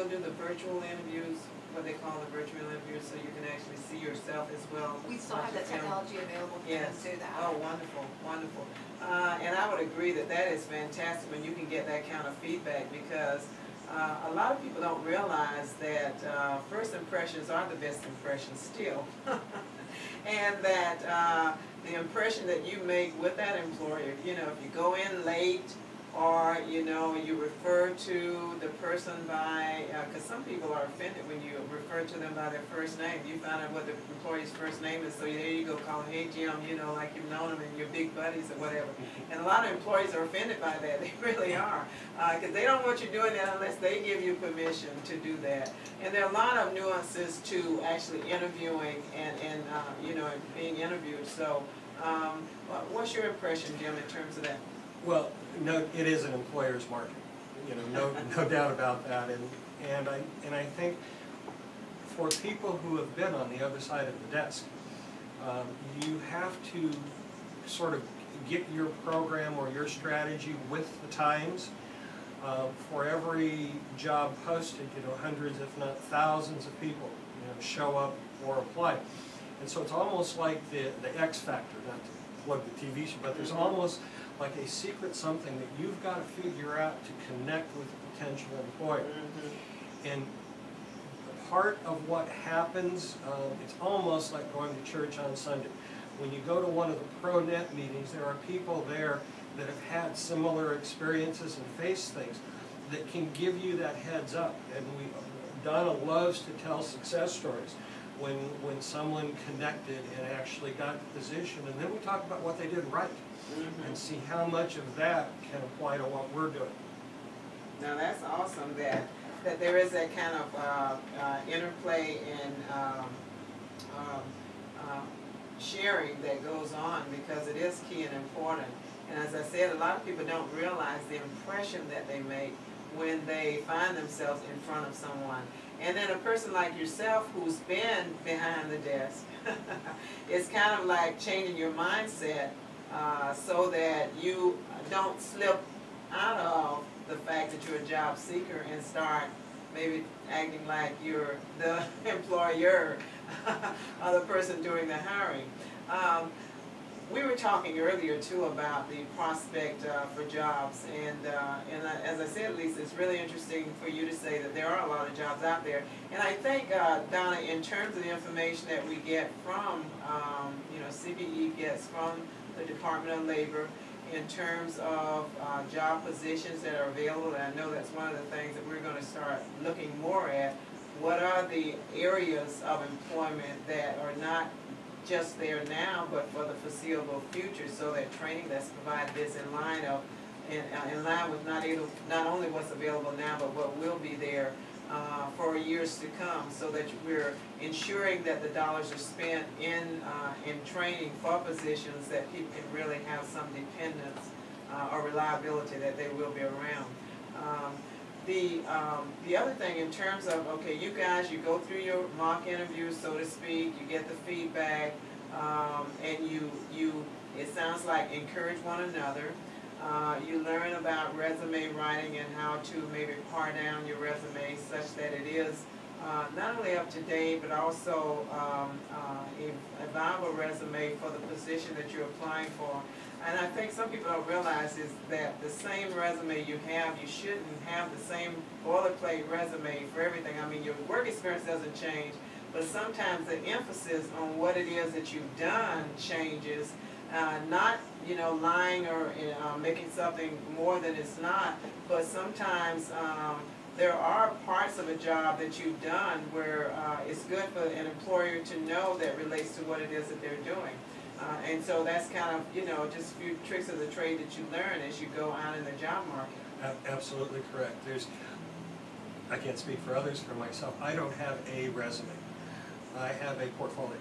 still do the virtual interviews, what they call the virtual interviews, so you can actually see yourself as well? We still have that technology available for them to do that. Oh, wonderful, wonderful. And I would agree that that is fantastic when you can get that kind of feedback, because a lot of people don't realize that first impressions are the best impressions still. And that the impression that you make with that employer, you know, if you go in late, or, you know, you refer to the person by, because some people are offended when you refer to them by their first name. You find out what the employee's first name is, so there you go, call them, hey Jim, you know, like you've known them and you're big buddies or whatever. And a lot of employees are offended by that. They really are, because they don't want you doing that unless they give you permission to do that. And there are a lot of nuances to actually interviewing and you know, being interviewed. So what's your impression, Jim, in terms of that? Well, no, it is an employer's market, you know, no doubt about that, and I think for people who have been on the other side of the desk, you have to sort of get your program or your strategy with the times. For every job posted, you know, hundreds if not thousands of people, you know, show up or apply, and so it's almost like the X Factor, not to plug the TV show, but there's almost like a secret something that you've got to figure out to connect with a potential employer. And part of what happens, it's almost like going to church on Sunday. When you go to one of the pro-net meetings, there are people there that have had similar experiences and faced things that can give you that heads up. And Donna loves to tell success stories when someone connected and actually got the position, and then we talk about what they did right. And see how much of that can apply to what we're doing. Now that's awesome that there is that kind of interplay and sharing that goes on, because it is key and important. And as I said, a lot of people don't realize the impression that they make when they find themselves in front of someone. And then a person like yourself who's been behind the desk, it's kind of like changing your mindset so that you don't slip out of the fact that you're a job seeker and start maybe acting like you're the employer or the person doing the hiring. We were talking earlier too about the prospect for jobs, and as I said, Lisa, it's really interesting for you to say that there are a lot of jobs out there. And I think, Donna, in terms of the information that we get from, you know, CBE gets from the Department of Labor, in terms of job positions that are available, and I know that's one of the things that we're going to start looking more at. What are the areas of employment that are not just there now, but for the foreseeable future, so that training that's provided is in line with not only what's available now, but what will be there for years to come, so that we're ensuring that the dollars are spent in training for positions that people can really have some dependence or reliability that they will be around. The other thing in terms of, okay, you guys, you go through your mock interviews, so to speak, you get the feedback, and you it sounds like encourage one another. You learn about resume writing and how to maybe par down your resume such that it is not only up to date, but also a viable resume for the position that you're applying for. And I think some people don't realize is that the same resume you have, you shouldn't have the same boilerplate resume for everything. I mean, your work experience doesn't change, but sometimes the emphasis on what it is that you've done changes. Not, you know, lying or making something more than it's not, but sometimes there are parts of a job that you've done where it's good for an employer to know that relates to what it is that they're doing. And so that's kind of, you know, just a few tricks of the trade that you learn as you go out in the job market. Absolutely correct. I can't speak for others, for myself, I don't have a resume. I have a portfolio,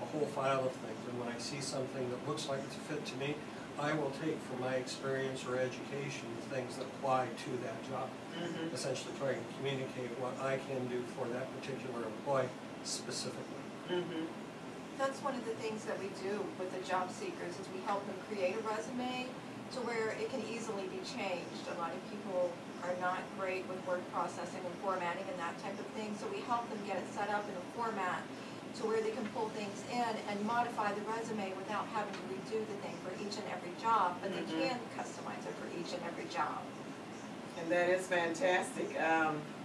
a whole file of things, and when I see something that looks like it's a fit to me, I will take from my experience or education the things that apply to that job. Essentially trying to communicate what I can do for that particular employee specifically. That's one of the things that we do with the job seekers is we help them create a resume to where it can easily be changed. A lot of people are not great with word processing and formatting and that type of thing, so we help them get it set up in a format to where they can pull things in and modify the resume without having to redo the thing for each and every job, but they can customize it for each and every job. And that is fantastic.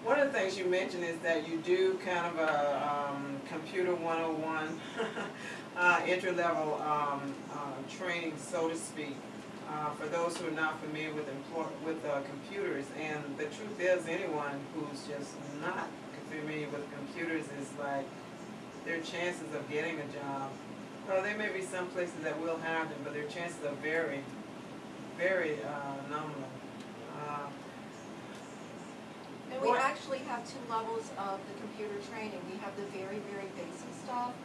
One of the things you mentioned is that you do kind of a computer 101 entry-level training, so to speak, for those who are not familiar with computers. And the truth is, anyone who's just not familiar with computers is like, their chances of getting a job, well, there may be some places that will hire them, but their chances are very, very nominal. And we actually have 2 levels of the computer training. We have the very, very basic stuff.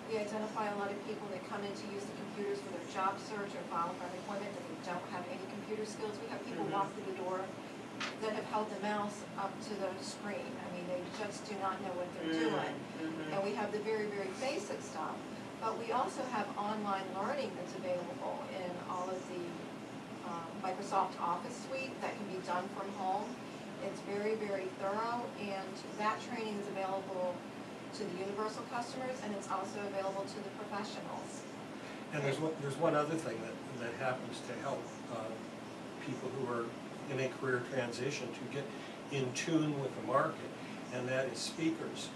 We identify a lot of people that come in to use the computers for their job search or file for unemployment that they don't have any computer skills. We have people walk through the door that have held the mouse up to the screen. I mean, they just do not know what they're doing. And we have the very, very basic stuff. But we also have online learning that's available in all of the Microsoft Office suite that can be done from home. It's very, very thorough, and that training is available to the universal customers, and it's also available to the professionals. And there's one other thing that happens to help people who are in a career transition to get in tune with the market, and that is speakers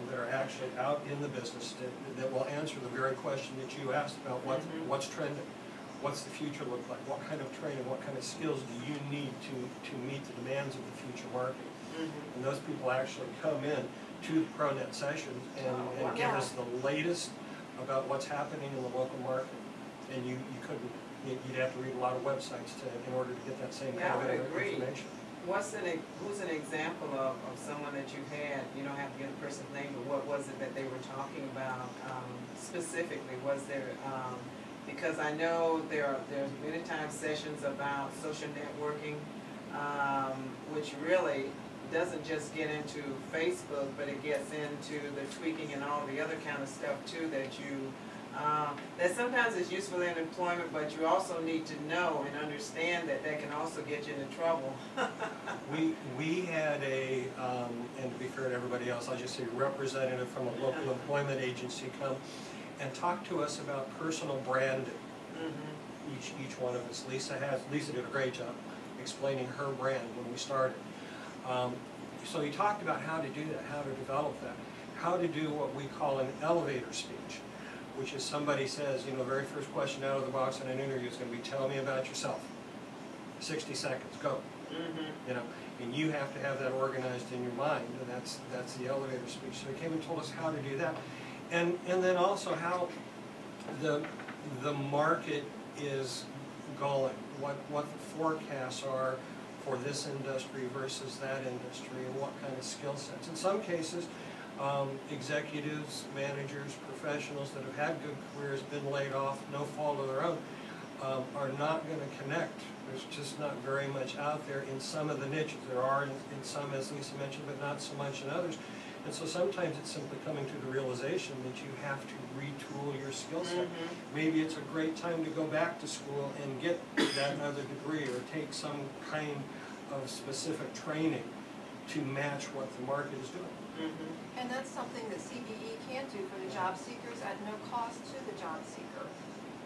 that are actually out in the business that will answer the very question that you asked about what's trending, what's the future look like, what kind of training, what kind of skills do you need to meet the demands of the future market. And those people actually come in to the ProNet sessions and give us the latest about what's happening in the local market. And you'd have to read a lot of websites in order to get that same kind of information. Who's an example of someone that you've had? You don't have to get a person's name, but what was it that they were talking about specifically? Was there, because I know there's many times sessions about social networking, which really doesn't just get into Facebook, but it gets into the tweaking and all the other kind of stuff too that you that sometimes is useful in employment, but you also need to know and understand that can also get you into trouble. we had a, and to be fair to everybody else, I'll just say representative from a local employment agency come and talk to us about personal branding. Each one of us. Lisa did a great job explaining her brand when we started. So he talked about how to do that, how to develop that, how to do what we call an elevator speech, which is somebody says, the very first question out of the box in an interview is going to be, tell me about yourself. 60 seconds, go. And you have to have that organized in your mind, and that's the elevator speech. So he came and told us how to do that, and then also how the market is going, what the forecasts are for this industry versus that industry, and what kind of skill sets. In some cases, executives, managers, professionals that have had good careers, been laid off, no fault of their own, are not going to connect. There's just not very much out there in some of the niches. There are in some, as Lisa mentioned, but not so much in others. And so sometimes it's simply coming to the realization that you have to retool your skill set. Maybe it's a great time to go back to school and get that other degree, or take some kind of specific training to match what the market is doing. And that's something that CBE can do for the job seekers at no cost to the job seeker.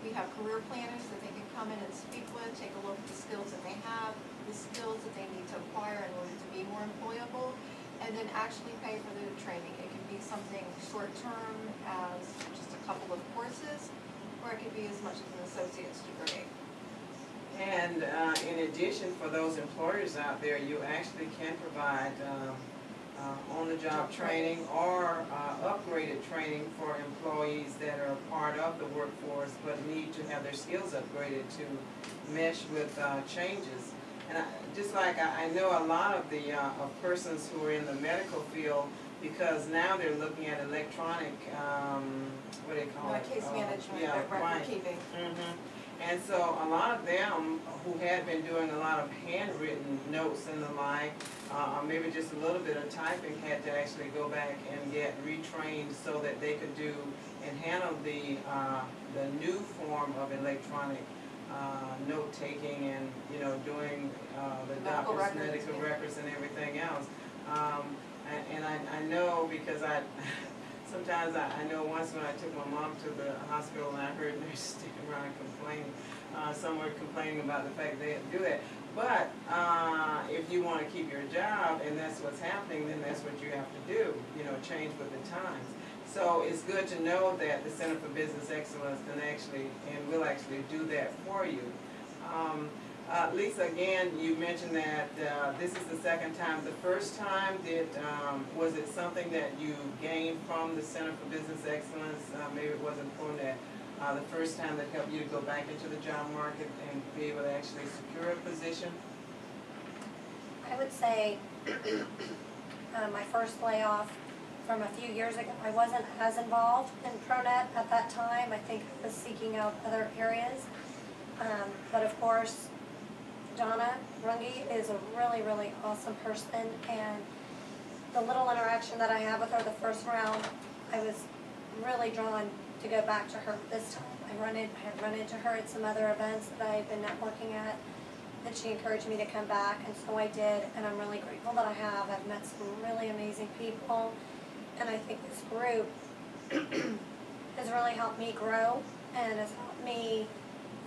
We have career planners that they can come in and speak with, take a look at the skills that they have, the skills that they need to acquire in order to be more employable, and then actually pay for the training. It can be something short-term as just a couple of courses, or it could be as much as an associate's degree. And in addition, for those employers out there, you actually can provide on-the-job training or upgraded training for employees that are part of the workforce but need to have their skills upgraded to mesh with changes. And I know a lot of the persons who are in the medical field, because now they're looking at electronic, what do they call it? Case management, record keeping. And so a lot of them who had been doing a lot of handwritten notes and the like, or maybe just a little bit of typing, had to actually go back and get retrained so that they could do and handle the new form of electronic note-taking and, you know, doing the Medical doctor's records, medical yeah. records and everything else. And I know because sometimes I know once when I took my mom to the hospital and I heard nurses sticking around and complaining, somewhere complaining about the fact they had to do that. But if you want to keep your job and that's what's happening, then that's what you have to do, you know, change with the times. So it's good to know that the Center for Business Excellence can actually, and will actually do that for you. Lisa, again, you mentioned that this is the second time. The first time, was it something that you gained from the Center for Business Excellence? Maybe it wasn't ProNet. The first time that helped you to go back into the job market and be able to actually secure a position? I would say my first layoff from a few years ago, I wasn't as involved in ProNet at that time. I think I was seeking out other areas. But of course, Donna Runge is a really, really awesome person, and the little interaction that I had with her the first round, I was really drawn to go back to her this time. I had run into her at some other events that I had been networking at, and she encouraged me to come back, and so I did, and I'm really grateful that I have. I've met some really amazing people, and I think this group has really helped me grow and has helped me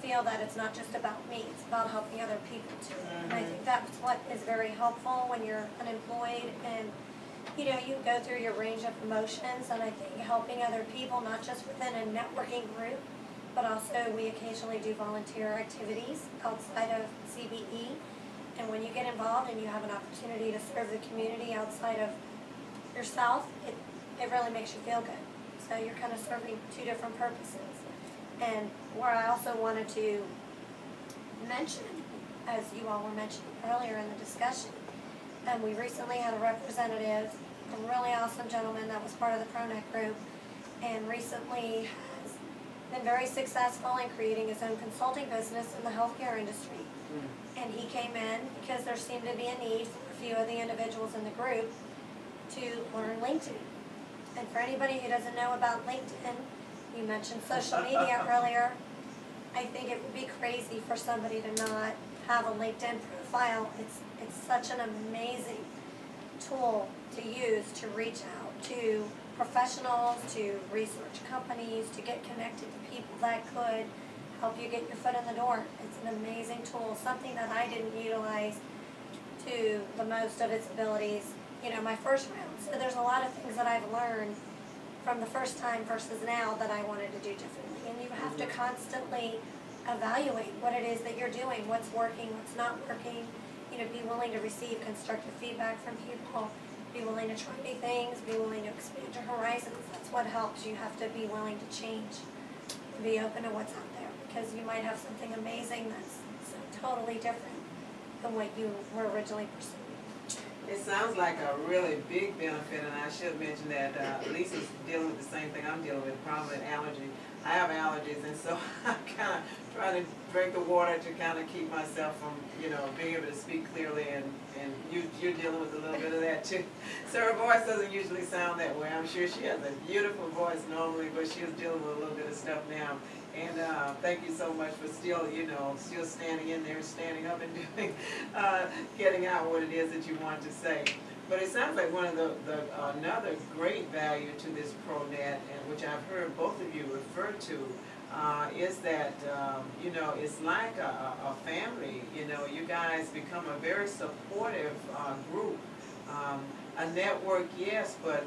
feel that it's not just about me, it's about helping other people too. And I think that's what is very helpful when you're unemployed and you know, you go through your range of emotions, and I think helping other people, not just within a networking group, but also we occasionally do volunteer activities outside of CBE. And when you get involved and you have an opportunity to serve the community outside of yourself, it really makes you feel good. So you're kind of serving two different purposes. And where I also wanted to mention, as you all were mentioning earlier in the discussion, we recently had a representative, a really awesome gentleman that was part of the ProNet group, and recently has been very successful in creating his own consulting business in the healthcare industry. And he came in because there seemed to be a need for a few of the individuals in the group to learn LinkedIn. And for anybody who doesn't know about LinkedIn, you mentioned social media earlier, I think it would be crazy for somebody to not have a LinkedIn profile. It's such an amazing tool to use to reach out to professionals, to research companies, to get connected to people that could help you get your foot in the door. It's an amazing tool, something that I didn't utilize to the most of its abilities, you know, my first round. So there's a lot of things that I've learned from the first time versus now that I wanted to do differently. And you have to constantly evaluate what it is that you're doing, what's working, what's not working. You know, be willing to receive constructive feedback from people, be willing to try new things, be willing to expand your horizons. That's what helps. You have to be willing to change, to be open to what's out there, because you might have something amazing that's so totally different than what you were originally pursuing. It sounds like a really big benefit, and I should mention that Lisa's dealing with the same thing I'm dealing with, problem with allergy. I have allergies, and so I kind of try to drink the water to kind of keep myself from, you know, being able to speak clearly, and you're dealing with a little bit of that too. So her voice doesn't usually sound that way. I'm sure she has a beautiful voice normally, but she is dealing with a little bit of stuff now. And thank you so much for still, you know, still standing in there, standing up and doing, getting out what it is that you want to say. But it sounds like one of another great value to this ProNet, and which I've heard both of you refer to, is that, you know, it's like a family. You know, you guys become a very supportive group. A network, yes, but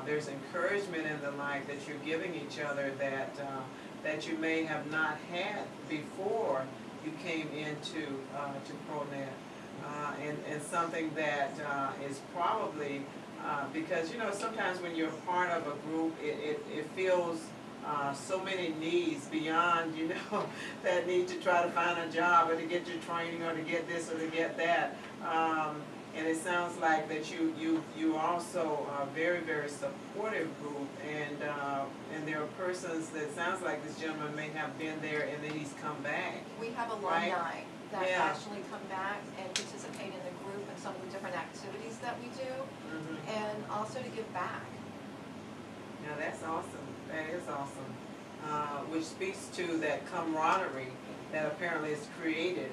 there's encouragement and the like that you're giving each other that you may have not had before you came into to ProNet. And something that is probably, because, you know, sometimes when you're part of a group, it feels so many needs beyond, you know, that need to try to find a job or to get your training or to get this or to get that. And it sounds like that you also are a very, very supportive group, and there are persons that sounds like this gentleman may have been there and then he's come back. We have alumni right? that Yeah. actually come back and participate in the group and some of the different activities that we do, and also to give back. Now that's awesome. That is awesome. Which speaks to that camaraderie that apparently is created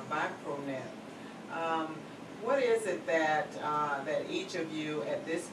by ProNet. What is it that each of you at this